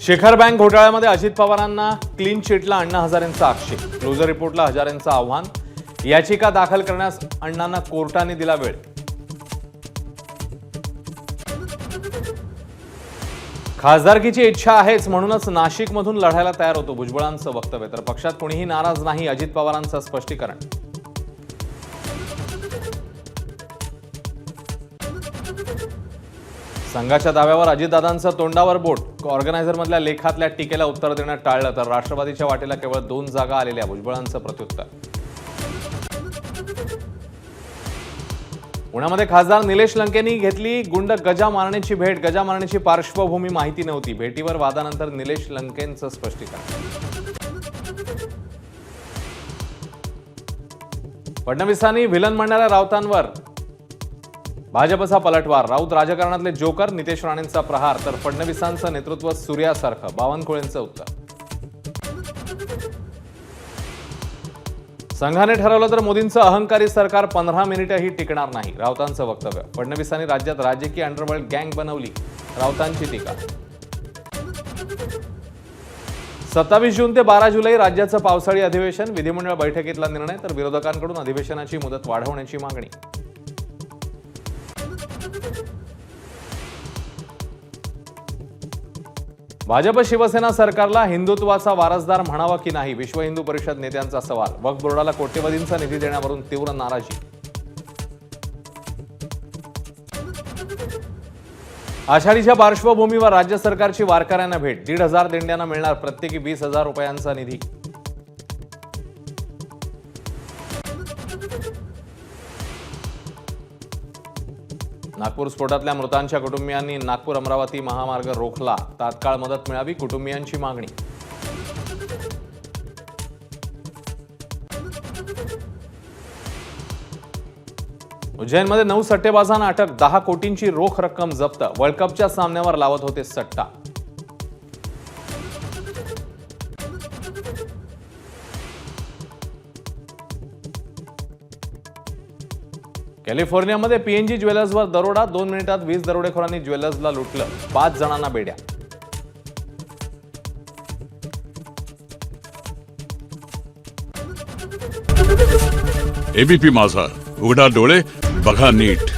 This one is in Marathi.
शिखर बँक घोटाळ्यामध्ये अजित पवारांना क्लीन चिटला अण्णा हजारेंचा आक्षेप. क्लोजर रिपोर्टला हजारेंचं आव्हान. याचिका दाखल करण्यास अण्णांना कोर्टाने दिला वेळ. खासदारकीची इच्छा आहेच म्हणूनच नाशिकमधून लढायला तयार होतो, भुजबळांचं वक्तव्य. तर पक्षात कोणीही नाराज नाही, अजित पवारांचं स्पष्टीकरण. संघाच्या दाव्यावर अजितदादांचं तोंडावर बोट. ऑर्गनायझरमधल्या लेखातल्या टीकेला उत्तर देण्यात टाळलं तर राष्ट्रवादीच्या वाटेला केवळ 2 जागा आलेल्या, भुजबळांचं प्रत्युत्तर. पुण्यामध्ये खासदार निलेश लंकेंनी घेतली गुंड गजा मारण्याची भेट. गजा मारण्याची पार्श्वभूमी माहिती नव्हती. भेटीवर वादानंतर निलेश लंकेंचं स्पष्टीकरण. फडणवीसांनी विलन म्हणणाऱ्या राऊतांवर भाजपचा पलटवार. राऊत राजकारणातले जोकर. नितेश राणेंचा प्रहार तर फडणवीसांचं नेतृत्व सूर्यासारखं, बावनकुळेंचं उत्तर. संघाने ठरवलं तर मोदींचं अहंकारी सरकार 15 मिनिटंही टिकणार नाही, राऊतांचं वक्तव्य. फडणवीसांनी राज्यात राजकीय अंडरवर्ल्ड गँग बनवली, राऊतांची टीका. 27 जून ते 12 जुलै राज्याचं पावसाळी अधिवेशन. विधिमंडळ बैठकीतला निर्णय तर विरोधकांकडून अधिवेशनाची मुदत वाढवण्याची मागणी. भाजप शिवसेना सरकारला हिंदुत्वाचा वारसदार म्हणावा की नाही, विश्व हिंदू परिषद नेत्यांचा सवाल. वक्फ बोर्डाला कोट्यवधींचा निधी देण्यावरून तीव्र नाराजी. आषाढीच्या पार्श्वभूमीवर राज्य सरकारची वारकऱ्यांना भेट. 1,500 दिंड्यांना मिळणार प्रत्येकी 20,000 रुपयांचा निधी. नागपूर स्फोटातल्या मृतांच्या कुटुंबियांनी नागपूर अमरावती महामार्ग रोखला. तात्काळ मदत मिळावी, कुटुंबियांची मागणी. उज्जैनमध्ये 9 सट्टेबाजांना अटक. 10 कोटींची रोख रक्कम जप्त. वर्ल्ड कपच्या सामन्यावर लावत होते सट्टा. कॅलिफोर्नियामध्ये पीएनजी ज्वेलर्सवर दरोडा. 2 मिनिटात 20 दरोडेखोरांनी ज्वेलर्सला लुटलं. 5 जणांना बेड्या. एबीपी माझा, उघडा डोळे बघा नीट.